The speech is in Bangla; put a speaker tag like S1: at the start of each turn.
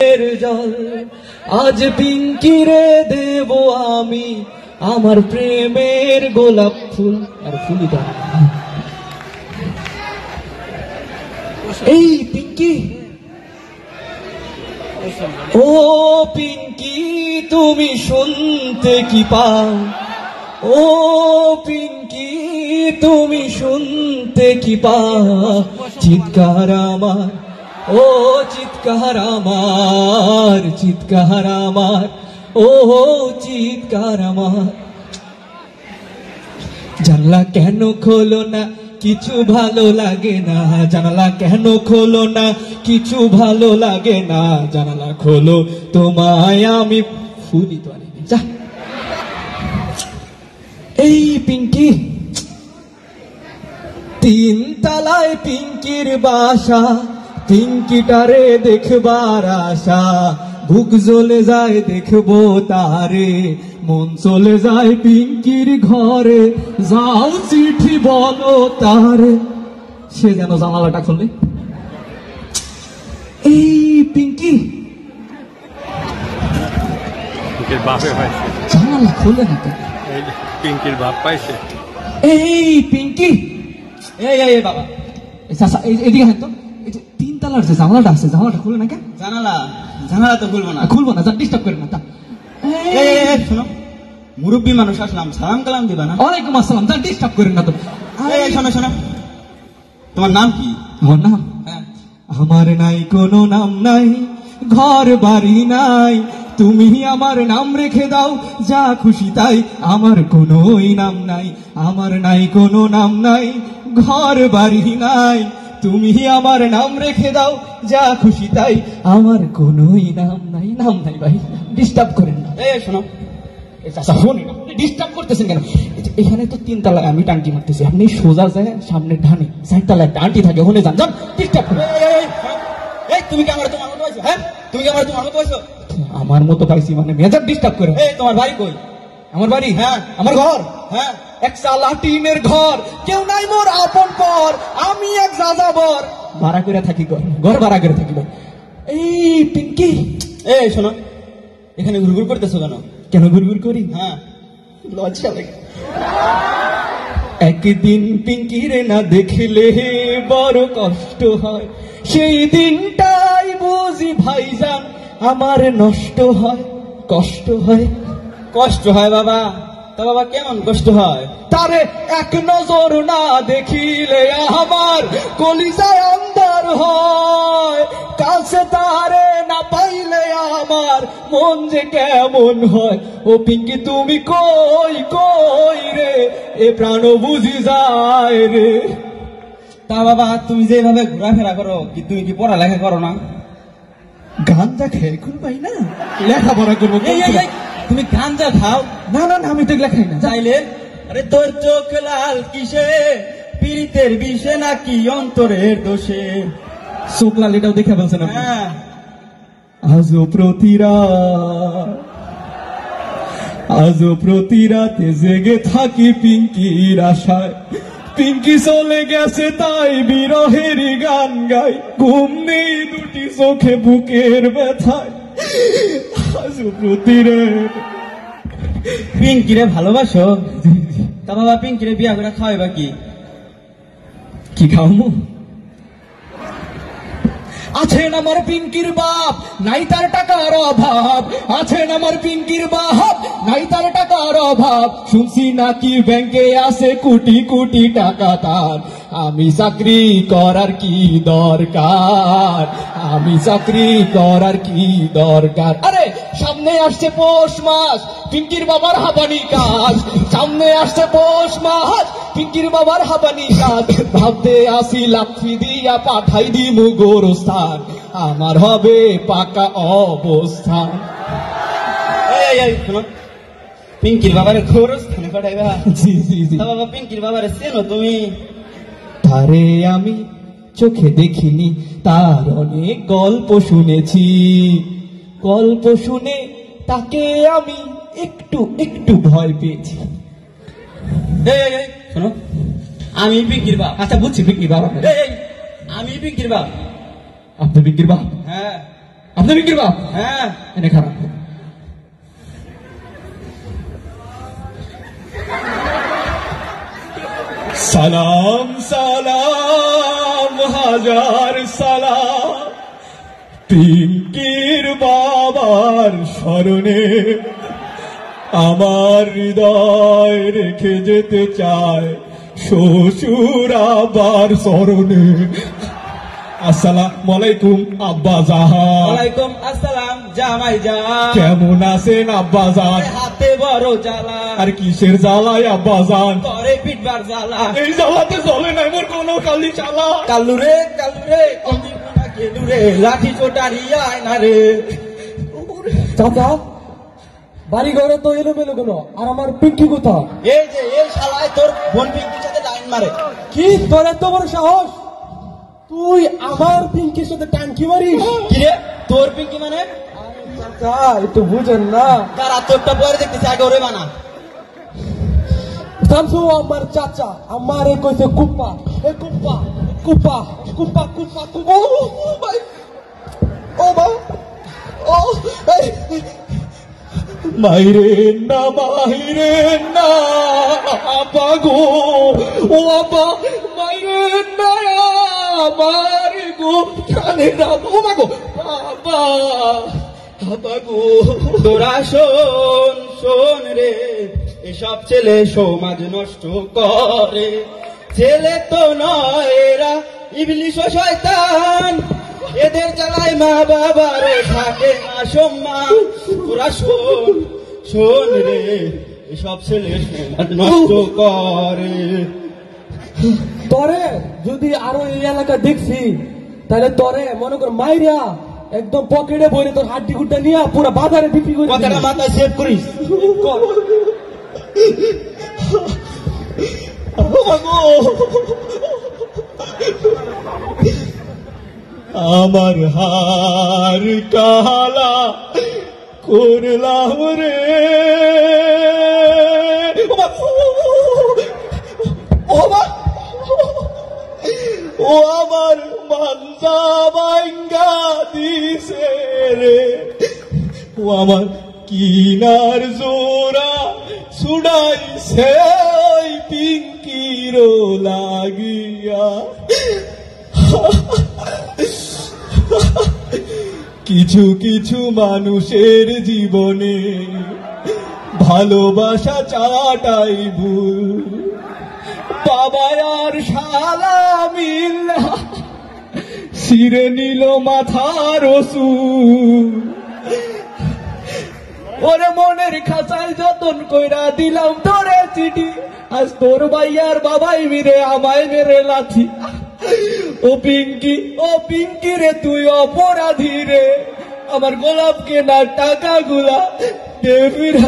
S1: জল আজ পিঙ্কিরে দেব আমি আমার প্রেমের গোলাপ ফুল আর ফুলই দাও। এই পিঙ্কি, ও পিঙ্কি তুমি শুনতে কি পাও? ও পিঙ্কি তুমি শুনতে কি পাও? চিৎকার আমার, ও চিৎকার আমার, চিৎকার আমার, ও চিৎকার আমার। জানলা কেন খোলো না, কিছু ভালো লাগে না। জানালা কেন খোলো না, কিছু ভালো লাগে না। জানালা খোলো তোমায় আমি ফুলই তো আনি যা। এই পিঙ্কি, তিন তলায় পিঙ্কির বাসা, পিঙ্কিটারে দেখবার আশা। বুক জ্বলে যায় দেখবো তারে, মন চলে যায় পিঙ্কির ঘরে। যাও চিঠি বলো তারে, সে যেন জানালাটা খোলে। এই পিঙ্কি, জানালা খোলে না তো,
S2: পিঙ্কির বাপ পাইছে।
S1: এই পিঙ্কি, এই বাবা এদিকে হ্যাঁ তো, তিন তলার যে জানালাটা আছে জানালাটা খুলে না কেন?
S3: জানালা তো খুলবো না,
S1: খুলবো না, ডিস্টার্ব করে না। তা
S3: শোনো, মুরব্বী মানুষ আসলাম, সালাম কালাম দিবা না?
S1: ওয়ালাইকুম আসসালাম, তা ডিস্টার্ব করেন না তো।
S3: শোনো শোনো, তোমার নাম কি?
S1: আমার নাম? আমার নাই কোনো নাম নাই, ঘর বাড়ি নাই, তুমি আমার নাম রেখে দাও যা খুশি তাই। আমার কোনো নাম নাই, আমার নাই কোনো নাম নাই, ঘর বাড়ি নাই, তুমি আমার নাম রেখে দাও যা খুশি তাই। আমার কোনো নাম নাই, নাম নাই ভাই, ডিস্টার্ব করেন না।
S3: শোনো,
S1: ডিস্টার্ব করতেছেন কেন? এখানে তো তিন তলায় আমি টানটি মারতেছি, আপনি সোজা যায় সামনে ডানে চার তলায় একটা আন্টি থাকে, ওখানে যান যান, ডিস্টার্ব করেন।
S3: তুমি কি আমার তোমার মতো পাইছো? হ্যাঁ, তুমি কি আমার তোমার মতো পাইছো?
S1: আমার মতো পাইছি মানে মেজার ডিস্টার্ব করে।
S3: তোমার বাড়ি কই?
S1: আমার বাড়ি?
S3: হ্যাঁ।
S1: আমার ঘর?
S3: হ্যাঁ।
S1: এক চালা টিনের ঘর, কেউ নাই মোর আপন পর, আমি এক যাযাবর। ভাড়া করে থাকি, ঘর ভাড়া করে থাকি। এই পিঙ্কি,
S3: শোনো, এখানে ঘুরঘুর করতেছো কেন?
S1: কেন ঘুরঘুর করি?
S3: হ্যাঁ,
S1: লজ্জা লাগে। একদিন পিঙ্কিরে না দেখলে বড় কষ্ট হয়, সেই দিনটাই বুঝি ভাইজান আমার নষ্ট হয়, কষ্ট হয়।
S3: কষ্ট হয় বাবা? তা বাবা কেমন কষ্ট হয়?
S1: তারে এক নজর না দেখিলে আমার কলিজায় অন্ধকার হয়, কাছে তারে না পাইলে আমার মন যে কেমন হয়। ও পিঙ্কি তুমি কই কই রে, এ প্রাণ বুঝি যায় রে।
S3: তা বাবা তুমি যেভাবে ঘোরাফেরা করো, কি তুমি কি পড়ালেখা করো না?
S1: গাঞ্জা খেয়ে খুন পাই না, লেখাপড়া করবো?
S3: তুমি গাঞ্জা খাও?
S1: না না না, আমি তো এগুলা খাই না।
S3: চাইলে আরে তোর চোখ লাল কিসে, পীড়িতের বিষে নাকি অন্তরের দোষে?
S1: চোখ লাল এটাও দেখে বলছেন আপনি?
S3: হ্যাঁ।
S1: আজও প্রতি রাতে জেগে থাকি পিঙ্কির আশায়, পিঙ্কি চলে গেছে তাই বিরহের গান গাই, ঘুম নেই দুটি চোখে বুকের ব্যথায়। আজও প্রতি রাতে
S3: পিঙ্কিরে ভালোবাসো? তা বাবা পিঙ্কিরে বিয়া করে খাওয়াইবা কি?
S1: কি খাওয়াবো? আছেন আমার পিঙ্কির বাপ, নাই তার টাকার অভাব। আছেন আমার পিঙ্কির বাপ, নাই তার টাকার অভাব। শুনছি নাকি ব্যাংকে আছে কোটি কোটি টাকা তার। আমি চাকরি করার কি দরকার, আমি চাকরি করার কি দরকার? আরে সামনে আসছে পৌষ মাস, পিঙ্কির বাবার হাবানি কাজ। সামনে আসছে পৌষ মাস, পিঙ্কির বাবার হাবানি কাজ। ভাবতে আসি লাফি দিয়া পাঠাই দিমু গোরস্থান, আমার হবে পাকা অবস্থান।
S3: শোনো, পিঙ্কির বাবারে গোরস্থানে পাঠাইবা?
S1: জি জি জি।
S3: তা বাবা পিঙ্কির বাবারে চেনো তুমি?
S1: তারে আমি চোখে দেখিনি, তার অনেক গল্প শুনেছি। গল্প শুনে তাকে আমি একটু একটু ভয় পেয়েছি।
S3: শোনো, আমি পিঙ্কির বাপ।
S1: আচ্ছা বুঝছি, পিঙ্কির বাবা?
S3: আমি পিঙ্কির বাপ।
S1: আপনি পিঙ্কির বাপ?
S3: হ্যাঁ।
S1: আপনি পিঙ্কির বাপ?
S3: হ্যাঁ।
S1: এনে খারাপ। সালাম সালাম হাজার সালাম পিঙ্কির বাবার স্মরণে, আমার হৃদয় রেখে যেতে চায় শ্বশুর আবার স্মরণে। আসসালামু আলাইকুম আব্বা জাহান।
S3: ওয়ালাইকুম আসসালাম জামাই জান।
S1: কেমন আছেন আব্বা জান?
S3: হাতে বড় জ্বালা,
S1: আর কিসের জ্বালায় আব্বা জান?
S3: তরে পিটবার জ্বালা।
S1: এই জ্বালাতে চলে না মোর কোনো কালি চালা।
S3: কালুরে কালুরে কদিনা কেলুরে, লাঠি চোটারি আয় না রে।
S4: চাচা, বাড়ি ঘরে তো এলোমেলো কেন? আর আমার পিঙ্কি কোথা?
S3: এই যে এই শালায় তোর বোন পিঙ্কির সাথে লাইন মারে।
S4: কি তোর এত বড় সাহস? তুই আমার পিঙ্কির সাথে টাঙ্কি মারিস?
S3: কিরে তোর পিঙ্কি মানে?
S4: চাচা একটু বুঝেন না।
S3: তার তোরটা পরে দেখতেছি, আগে ওরে বানা।
S4: শামসু আমার চাচা আমারে কইছে কুপ্পা, এ কুপ্পা কুপ্পা কুপ্পা কুপ্পা কুপ্পা। ও ভাই, ও ভাই, ও এই
S1: মাইরে না মাইরে না আপা গো, ও আপা মাইরে না আমার গো, কানে না ও মা গো আপা, আপা গো।
S3: তোরা শোন শোন রে, এসব ছেলে সমাজ নষ্ট করে। ছেলে তো নয় এরা ইবলিশ ও শয়তান, এদের জ্বালায় মা বাবার থাকে না সম্মান। তোরা শোন শোন রে, এসব ছেলে সমাজ নষ্ট করে।
S4: তরে যদি আরো এই এলাকা দেখছি, তাহলে তরে মনে কর মাইরা একদম পকেটে ভরে তোর হাড্ডি গুড্ডা নিয়ে পুরো বাজারে বিক্রি করে
S3: কথাটা
S4: দিবি।
S3: মাথায় সেভ করিস।
S4: কর।
S1: আমার হার কালা করলাম রে, ও আমার মানজা ভাঙ্গা দিছে রে, ও আমার কিনার জোড়া ছুড়াইছে ওই পিঙ্কির লাগিয়া। কিছু কিছু মানুষের জীবনে ভালোবাসা চাটাই ভুল, বাবা আর শালা মিল্লা ছিঁড়ে নিল মাথার ওসুল। ওরে মনের খাঁচায় যতন কইরা দিলাম তোরে চিঠি, আজ তোর ভাইয়ার বাবাই মিরে আমায় মেরে লাথি। ও পিঙ্কি রে তুই অপরাধী রে, আমার গোলাপ কেনার টাকা গুলা দে ফিরা।